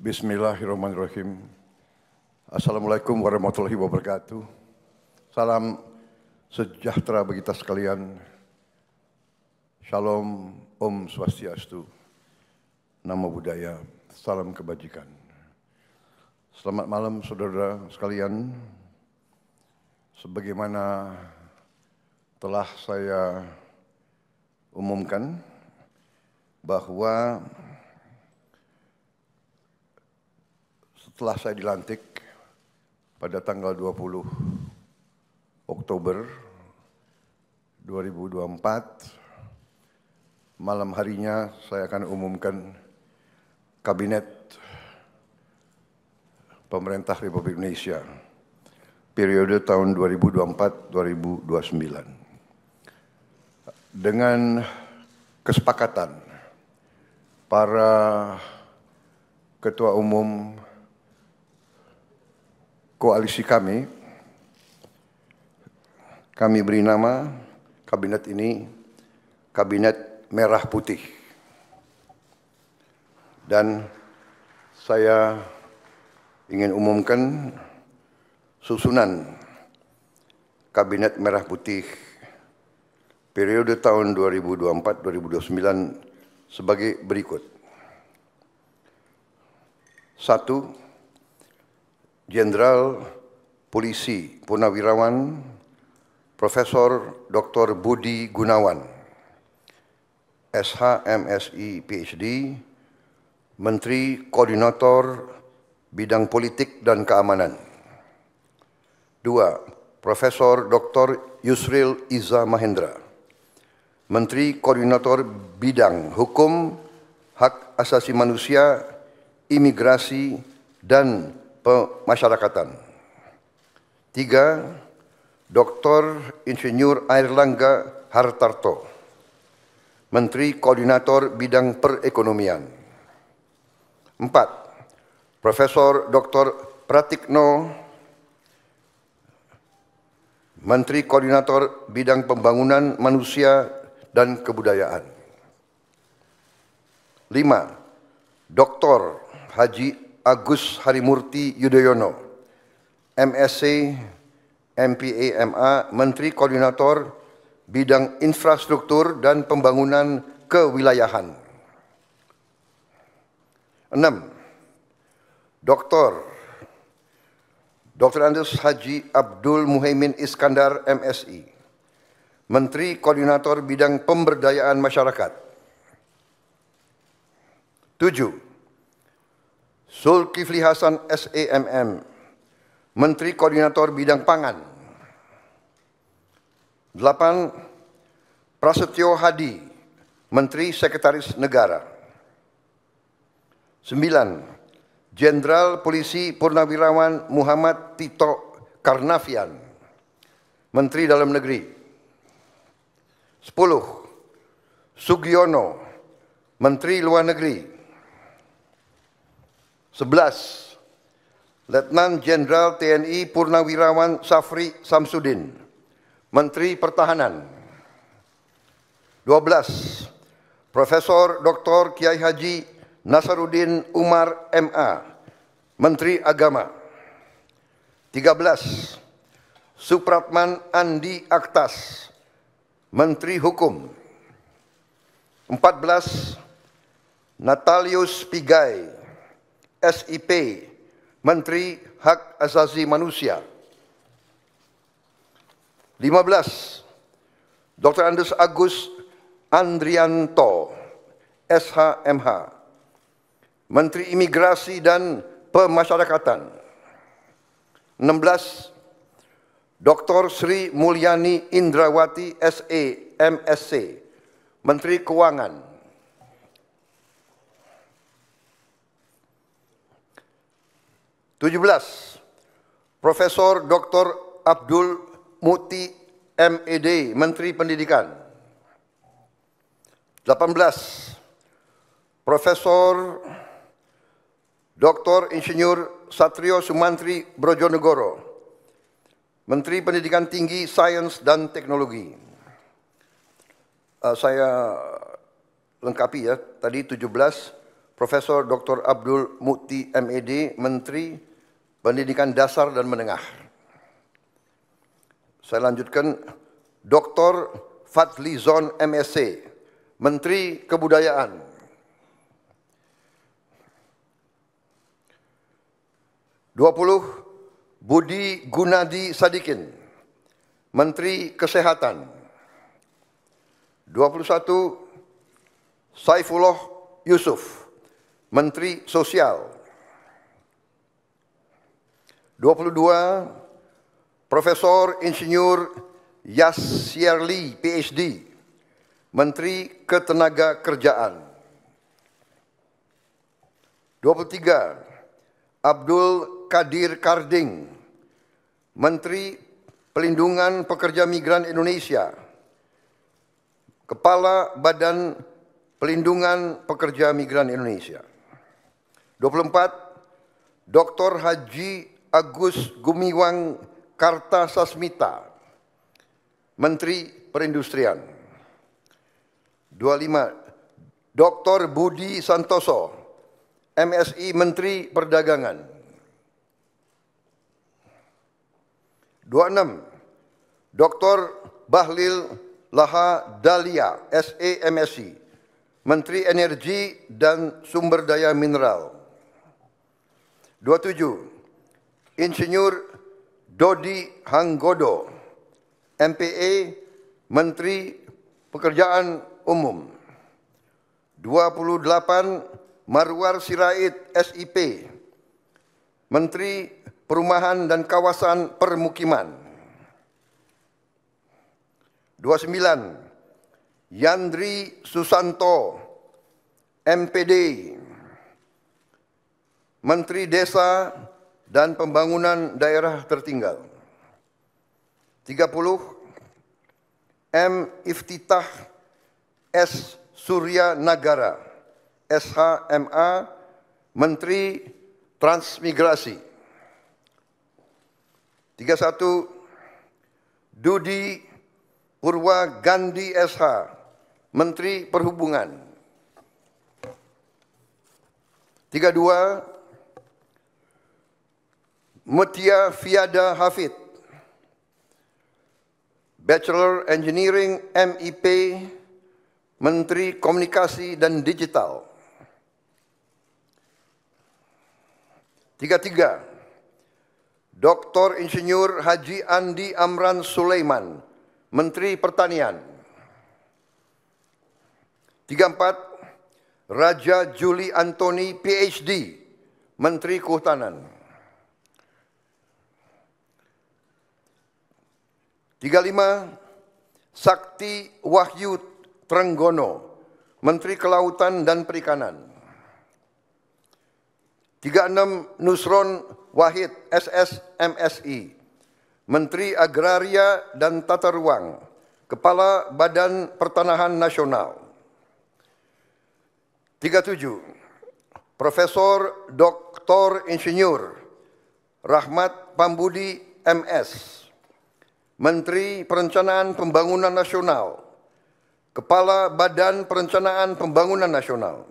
Bismillahirrahmanirrahim. Assalamualaikum warahmatullahi wabarakatuh. Salam sejahtera bagi kita sekalian. Shalom, Om Swastiastu, Namo Buddhaya, salam kebajikan. Selamat malam saudara sekalian. Sebagaimana telah saya umumkan bahwa setelah saya dilantik pada tanggal 20 Oktober 2024, malam harinya saya akan umumkan Kabinet Pemerintah Republik Indonesia periode tahun 2024-2029. Dengan kesepakatan para ketua umum koalisi kami beri nama kabinet ini Kabinet Merah Putih. Dan saya ingin umumkan susunan Kabinet Merah Putih periode tahun 2024-2029 sebagai berikut. 1. Jenderal Polisi Purnawirawan Profesor Dr. Budi Gunawan, SH, MSI, PhD, Menteri Koordinator Bidang Politik dan Keamanan. 2. Profesor Dr. Yusril Iza Mahendra, Menteri Koordinator Bidang Hukum, Hak Asasi Manusia, Imigrasi, dan Pemasyarakatan. 3. Dr. Insinyur Airlangga Hartarto, Menteri Koordinator Bidang Perekonomian. 4. Profesor Dr. Pratikno, Menteri Koordinator Bidang Pembangunan Manusia dan Kebudayaan. 5. Dr. Haji Agus Harimurti Yudhoyono, MSc, MPA, MA, Menteri Koordinator Bidang Infrastruktur dan Pembangunan Kewilayahan. 6. Dr. Andes Haji Abdul Muhaimin Iskandar, MSI, Menteri Koordinator Bidang Pemberdayaan Masyarakat. 7. Zulkifli Hasan, SEMM, Menteri Koordinator Bidang Pangan. 8. Prasetyo Hadi, Menteri Sekretaris Negara. 9. Jenderal Polisi Purnawirawan Muhammad Tito Karnavian, Menteri Dalam Negeri. 10. Sugiono, Menteri Luar Negeri. 11. Letnan Jenderal TNI Purnawirawan Safri Samsudin, Menteri Pertahanan. 12. Profesor Dr. Kiai Haji Nasaruddin Umar MA, Menteri Agama. 13. Supratman Andi Aktas, Menteri Hukum. 14. Natalius Pigai, SIP, Menteri Hak Asasi Manusia. 15. Dr. Andes Agus Andrianto, SHMH, Menteri Imigrasi dan Pemasyarakatan. 16. Dr. Sri Mulyani Indrawati, SE, MSc, Menteri Keuangan. 17. Profesor Dr. Abdul Muti MED, Menteri Pendidikan. 18. Profesor Dr. Insinyur Satrio Sumantri Brojonegoro, Menteri Pendidikan Tinggi, Sains dan Teknologi. Saya lengkapi ya, tadi 17 Profesor Dr. Abdul Mukti MED, Menteri Pendidikan Dasar dan Menengah. Saya lanjutkan, Dr. Fadlizon MSc, Menteri Kebudayaan. Budi Gunadi Sadikin, Menteri Kesehatan. 21, Saifullah Yusuf, Menteri Sosial. 22, Profesor Insinyur Yasyarli, PhD, Menteri Ketenagakerjaan. 23, Abdul Qadir Karding, Menteri Pelindungan Pekerja Migran Indonesia, Kepala Badan Pelindungan Pekerja Migran Indonesia. 24, Dr. Haji Agus Gumiwang Kartasasmita, Menteri Perindustrian. 25, Dr. Budi Santoso, MSI, Menteri Perdagangan. 26, Dr. Bahlil Laha Dalia, SE, MSI, Menteri Energi dan Sumber Daya Mineral. 27, Insinyur Dodi Hanggodo, MPA, Menteri Pekerjaan Umum. 28, Marwar Sirait, SIP, Menteri Perumahan dan Kawasan Permukiman. 29, Yandri Susanto, MPD, Menteri Desa dan Pembangunan Daerah Tertinggal. 30, M. Iftitah S. Surya Nagara, SHMA, Menteri Transmigrasi. 31, Dudi Purwa Gandhi SH, Menteri Perhubungan. 32, Mutia Fiada Hafid, Bachelor Engineering MIP, Menteri Komunikasi dan Digital. 33, Dr. Insinyur Haji Andi Amran Sulaiman, Menteri Pertanian. 34, Raja Juli Antoni, PhD, Menteri Kehutanan. 35, Sakti Wahyu Trenggono, Menteri Kelautan dan Perikanan. 36, Nusron Wahid, SS, MSI, Menteri Agraria dan Tata Ruang, Kepala Badan Pertanahan Nasional. 37, Profesor Dr. Insinyur Rahmat Pambudi, MS, Menteri Perencanaan Pembangunan Nasional, Kepala Badan Perencanaan Pembangunan Nasional.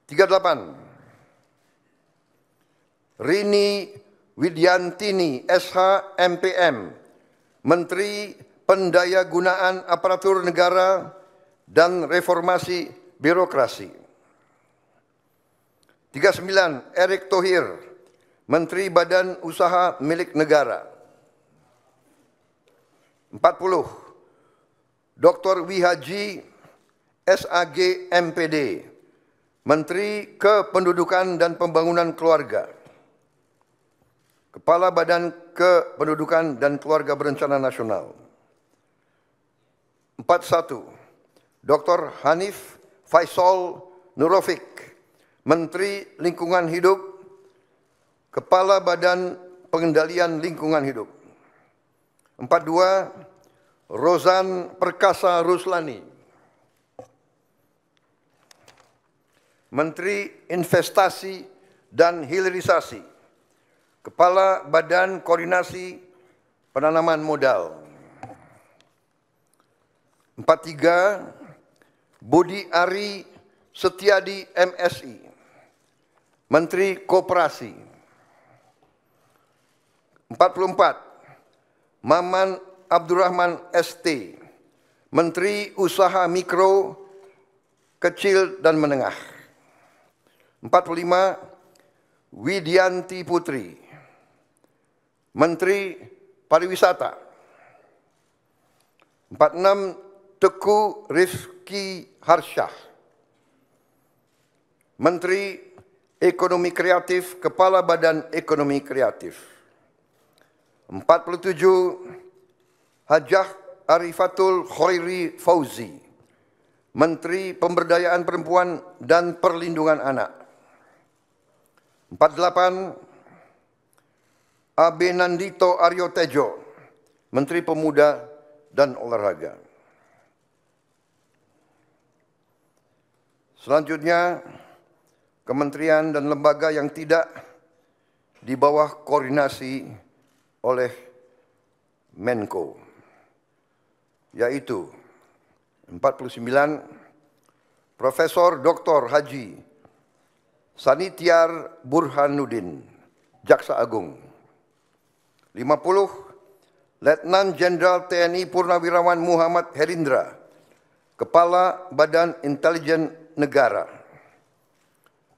38, Rini Widyantini, SH, MPM, Menteri Pendayagunaan Aparatur Negara dan Reformasi Birokrasi. 39, Erick Thohir, Menteri Badan Usaha Milik Negara. 40, Dr. Wihaji SAG, MPD, Menteri Kependudukan dan Pembangunan Keluarga, Kepala Badan Kependudukan dan Keluarga Berencana Nasional. 41, Dr. Hanif Faisal Nurofik, Menteri Lingkungan Hidup, Kepala Badan Pengendalian Lingkungan Hidup. 42, Rozan Perkasa Ruslani, Menteri Investasi dan Hilirisasi, Kepala Badan Koordinasi Penanaman Modal. 43, Budi Ari Setiadi MSI, Menteri Koperasi. 44, Maman Abdurrahman ST, Menteri Usaha Mikro, Kecil dan Menengah. 45, Widianti Putri, Menteri Pariwisata. 46, Teguh Rifki Harsyah, Menteri Ekonomi Kreatif, Kepala Badan Ekonomi Kreatif. 47, Hajah Arifatul Khairi Fauzi, Menteri Pemberdayaan Perempuan dan Perlindungan Anak. 48, Abe Nandito Aryo Tejo, Menteri Pemuda dan Olahraga. Selanjutnya, kementerian dan lembaga yang tidak di bawah koordinasi oleh Menko, yaitu 49, Profesor Dr. Haji Sanitiar Burhanuddin, Jaksa Agung. 50, Letnan Jenderal TNI Purnawirawan Muhammad Herindra, Kepala Badan Intelijen Negara.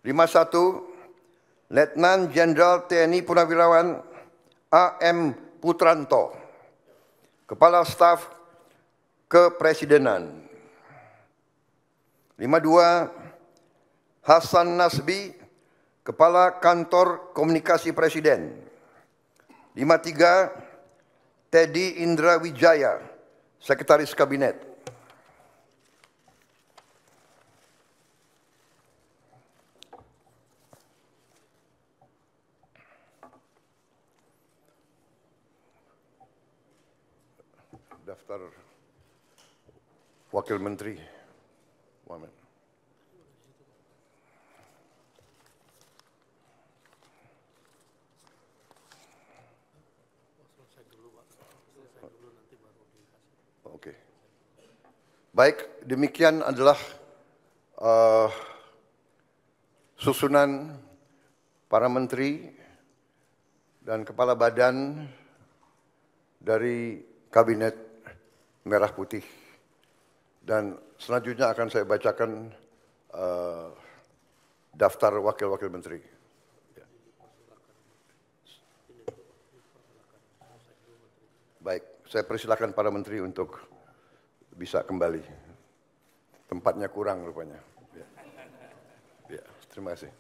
51, Letnan Jenderal TNI Purnawirawan AM Putranto, Kepala Staf Kepresidenan. 52, Hasan Nasbi, Kepala Kantor Komunikasi Presiden. 53, Teddy Indra Wijaya, Sekretaris Kabinet. Daftar Wakil Menteri. Wamen. Oke. Baik, demikian adalah susunan para menteri dan kepala badan dari Kabinet Merah Putih. Dan selanjutnya akan saya bacakan daftar wakil-wakil menteri. Baik, saya persilakan para menteri untuk bisa kembali. Tempatnya kurang rupanya. Ya, terima kasih.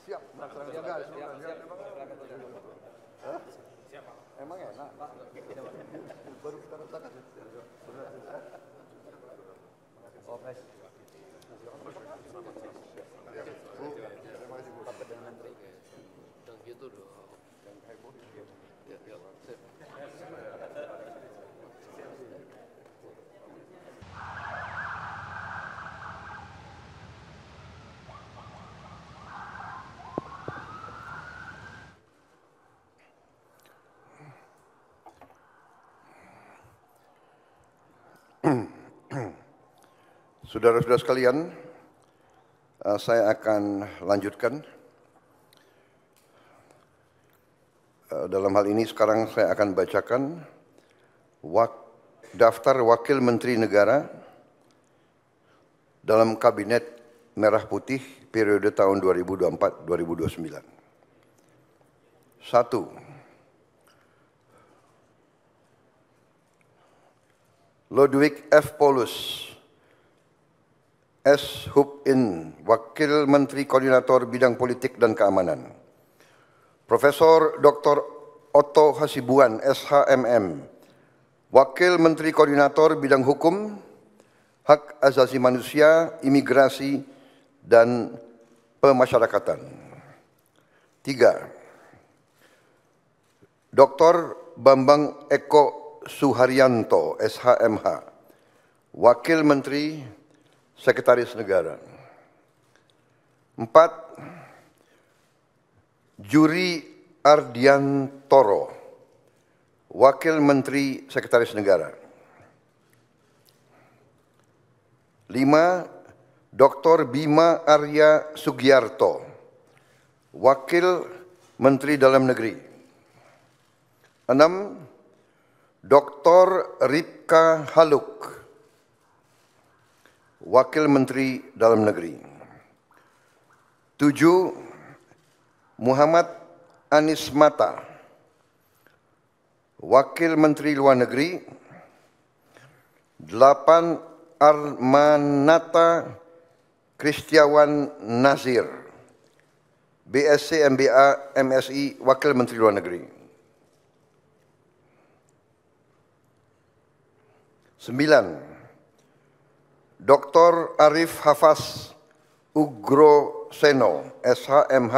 Siap, emang enak. Baru kita rasakan. Oh, baik. Gitu dong. Saudara-saudara sekalian, saya akan lanjutkan. Dalam hal ini sekarang saya akan bacakan daftar Wakil Menteri Negara dalam Kabinet Merah Putih periode tahun 2024-2029. 1. Ludwig F. Paulus, S. Hub-In, Wakil Menteri Koordinator Bidang Politik dan Keamanan. Profesor Dr. Otto Hasibuan, SHMM, Wakil Menteri Koordinator Bidang Hukum, Hak Asasi Manusia, Imigrasi, dan Pemasyarakatan. 3. Dr. Bambang Eko Suharyanto, SHMH, Wakil Menteri Sekretaris Negara. 4. Juri Ardiantoro, Wakil Menteri Sekretaris Negara. 5. Dr. Bima Arya Sugiarto, Wakil Menteri Dalam Negeri. 6. Dr. Ripka Haluk, Wakil Menteri Dalam Negeri. 7. Muhammad Anies Mata, Wakil Menteri Luar Negeri. 8. Armanata Kristiawan Nazir, BSc MBA MSI, Wakil Menteri Luar Negeri. 9. Dr. Arif Hafaz Ugroseno, SHMH,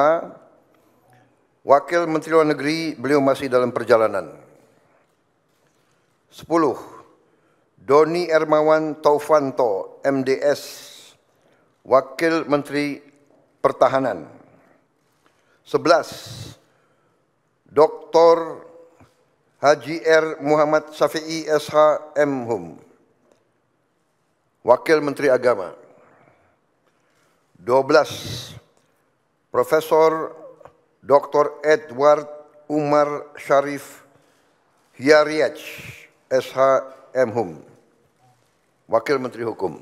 Wakil Menteri Luar Negeri, beliau masih dalam perjalanan. 10. Doni Ermawan Taufanto, MDS, Wakil Menteri Pertahanan. 11. Dr. Haji R. Muhammad Syafi'i SH MHum, Wakil Menteri Agama. 12. Profesor Dr. Edward Umar Syarif Hiyariach SH MHum, Wakil Menteri Hukum.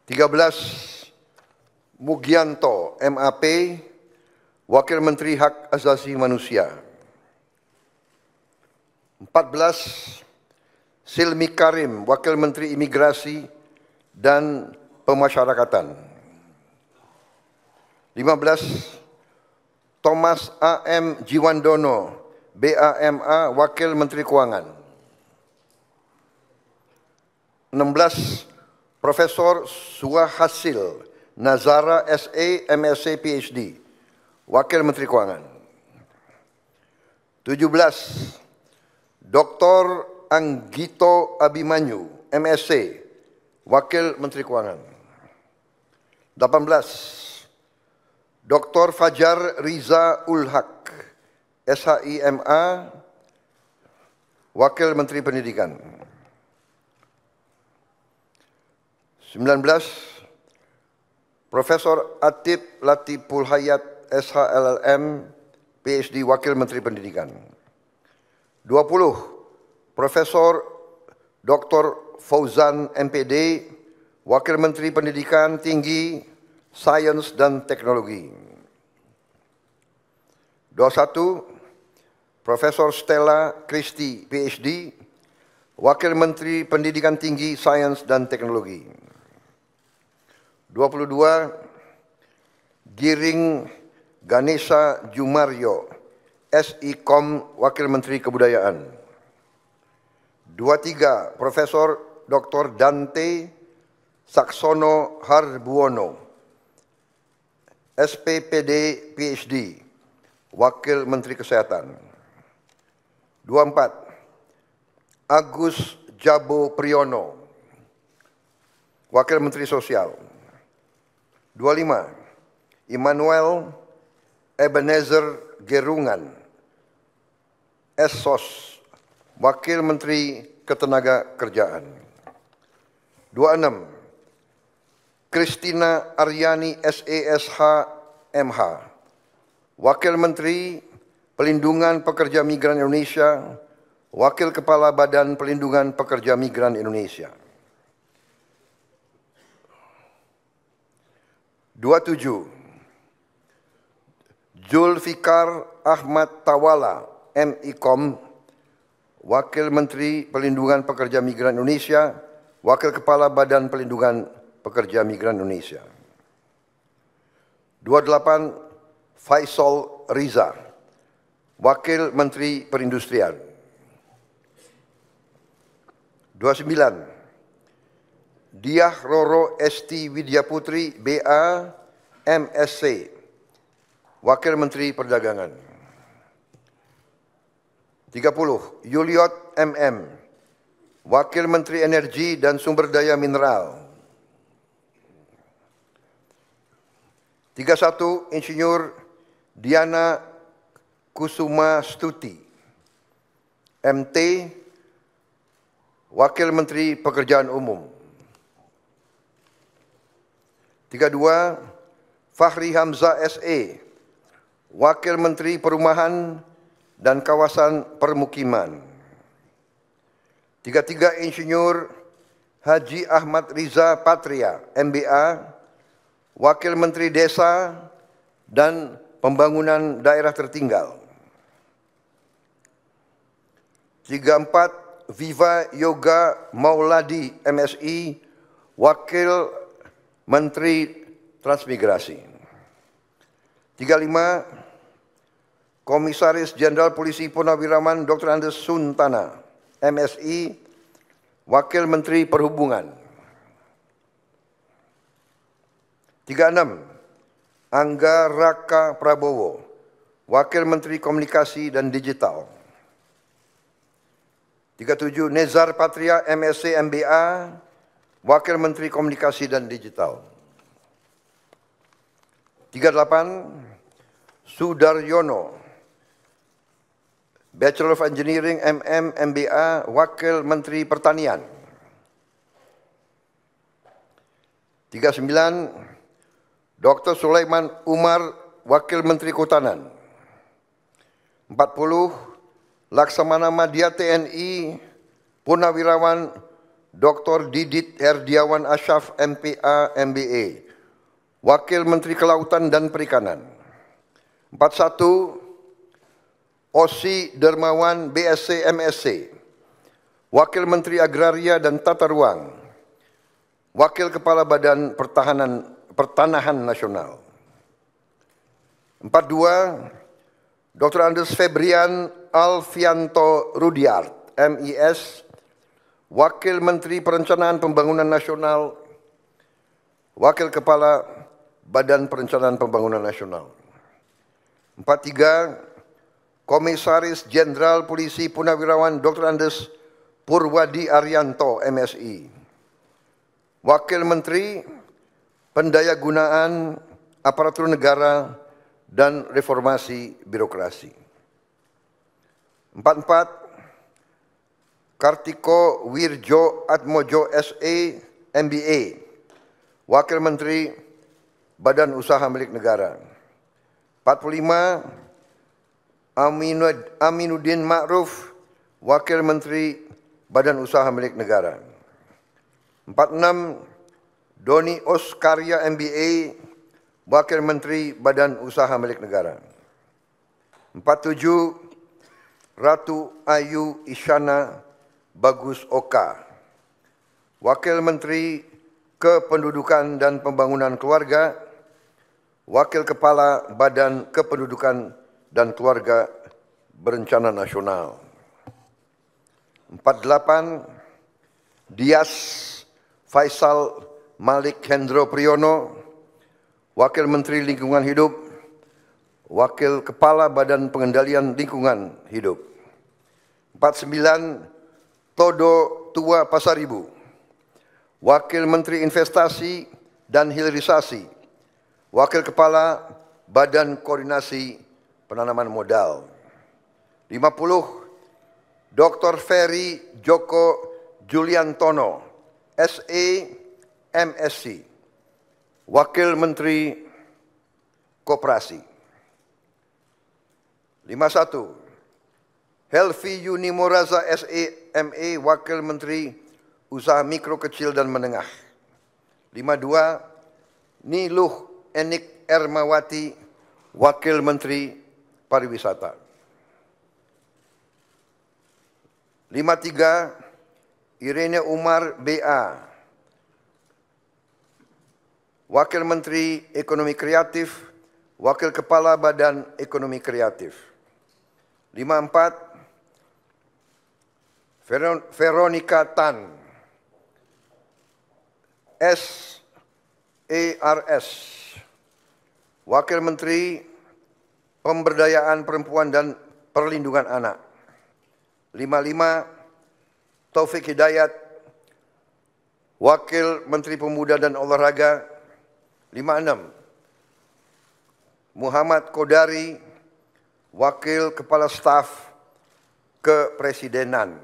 13. Mugianto MAP, Wakil Menteri Hak Asasi Manusia. 14. Silmi Karim, Wakil Menteri Imigrasi dan Pemasyarakatan. 15. Thomas A.M. Jiwandono, BAMA, Wakil Menteri Keuangan. 16. Profesor Suhasil Nazara SE MSc PhD, Wakil Menteri Keuangan. 17. Dr. Anggito Abimanyu MSc, Wakil Menteri Keuangan. 18. Dr. Fajar Riza Ulhaq SHIMA, Wakil Menteri Pendidikan. 19. Profesor Atib Latiful Hayat SHLLM, PhD, Wakil Menteri Pendidikan. 20. Profesor Dr. Fauzan MPD, Wakil Menteri Pendidikan Tinggi, Sains dan Teknologi. 21. Profesor Stella Christy, PhD, Wakil Menteri Pendidikan Tinggi, Sains dan Teknologi. 22. Giring Ganesha Jumaryo, SIKOM, Wakil Menteri Kebudayaan. 23. Profesor Dr. Dante Saksono Harbuono, SPPD PhD, Wakil Menteri Kesehatan. 24. Agus Jabo Priyono, Wakil Menteri Sosial. 25. Immanuel Ebenezer Gerungan, SSOS, Wakil Menteri Ketenagakerjaan. 26. Christina Aryani SESH MH, Wakil Menteri Pelindungan Pekerja Migran Indonesia, Wakil Kepala Badan Pelindungan Pekerja Migran Indonesia. 27. Zulfikar Ahmad Tawala, MIKOM, Wakil Menteri Pelindungan Pekerja Migran Indonesia, Wakil Kepala Badan Pelindungan Pekerja Migran Indonesia. 28. Faisal Riza, Wakil Menteri Perindustrian. 29. Diah Roro Esti Widyaputri, BA, MSc, Wakil Menteri Perdagangan. 30. Yuliot MM, Wakil Menteri Energi dan Sumber Daya Mineral. 31 Insinyur Diana Kusuma Stuti, MT, Wakil Menteri Pekerjaan Umum. 32 Fahri Hamzah SE, Wakil Menteri Perumahan dan Kawasan Permukiman. 33 Insinyur Haji Ahmad Riza Patria, MBA, Wakil Menteri Desa dan Pembangunan Daerah Tertinggal. 34 Viva Yoga Mauladi, MSI, Wakil Menteri Transmigrasi. 35 Komisaris Jenderal Polisi Purnawirawan Dr. Andes Suntana, MSI, Wakil Menteri Perhubungan. 36 Angga Raka Prabowo, Wakil Menteri Komunikasi dan Digital. 37 Nezar Patria, MSc MBA, Wakil Menteri Komunikasi dan Digital. 38 Sudaryono, Bachelor of Engineering MM MBA, Wakil Menteri Pertanian. 39 Dr. Sulaiman Umar, Wakil Menteri Kehutanan. 40 Laksamana Madya TNI, Purnawirawan Dr. Didit Herdiawan Asyaf, MPA, MBA, Wakil Menteri Kelautan dan Perikanan. 41 Osi Dermawan, BSc MSc, Wakil Menteri Agraria dan Tata Ruang, Wakil Kepala Badan Pertanahan Nasional. 42 Dr. Andes Febrian Alfianto Rudiart, MIS, Wakil Menteri Perencanaan Pembangunan Nasional, Wakil Kepala Badan Perencanaan Pembangunan Nasional. 43 Komisaris Jenderal Polisi Purnawirawan Dr. Andes Purwadi Arianto, MSI, Wakil Menteri Pendayagunaan Aparatur Negara dan Reformasi Birokrasi. 44 Kartiko Wirjo Atmojo SE, MBA, Wakil Menteri Badan Usaha Milik Negara. 45 Aminuddin Ma'ruf, Wakil Menteri Badan Usaha Milik Negara. 46 Doni Oskarya MBA, Wakil Menteri Badan Usaha Milik Negara. 47 Ratu Ayu Isyana Bagus Oka, Wakil Menteri Kependudukan dan Pembangunan Keluarga, Wakil Kepala Badan Kependudukan dan Keluarga Berencana Nasional. 48 Dias Faisal Malik Hendro Priyono, Wakil Menteri Lingkungan Hidup, Wakil Kepala Badan Pengendalian Lingkungan Hidup. 49 Todo Tua Pasaribu, Wakil Menteri Investasi dan Hilirisasi, Wakil Kepala Badan Koordinasi Penanaman Modal. 50 Dr. Ferry Joko Juliantono, SE MSc, Wakil Menteri Koperasi. 51 Helvi Yuni Moraza SE ME, Wakil Menteri Usaha Mikro Kecil dan Menengah. 52 Niluh Enik Ermawati, Wakil Menteri Pariwisata. 53 Irene Umar BA, Wakil Menteri Ekonomi Kreatif, Wakil Kepala Badan Ekonomi Kreatif. 54 Veronica Tan, SERS, Wakil Menteri Pemberdayaan Perempuan dan Perlindungan Anak. 55 Taufik Hidayat, Wakil Menteri Pemuda dan Olahraga. 56 Muhammad Kodari, Wakil Kepala Staf Kepresidenan.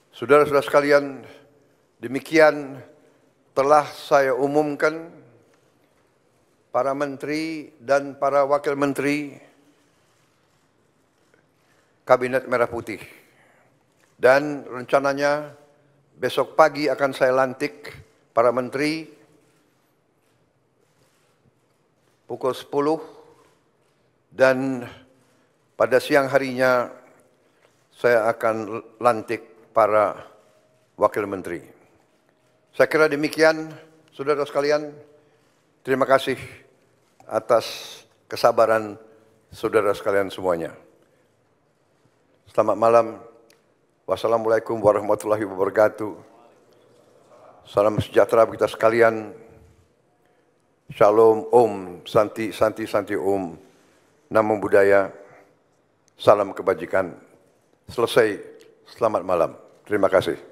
Saudara-saudara sekalian, demikian telah saya umumkan para menteri dan para wakil menteri Kabinet Merah Putih. Dan rencananya besok pagi akan saya lantik para menteri pukul 10 dan pada siang harinya saya akan lantik para wakil menteri. Saya kira demikian, saudara sekalian. Terima kasih atas kesabaran saudara sekalian semuanya. Selamat malam. Wassalamualaikum warahmatullahi wabarakatuh. Salam sejahtera bagi kita sekalian. Shalom, Om, Santi, Santi, Santi, Om. Namo Buddhaya. Salam kebajikan. Selesai. Selamat malam. Terima kasih.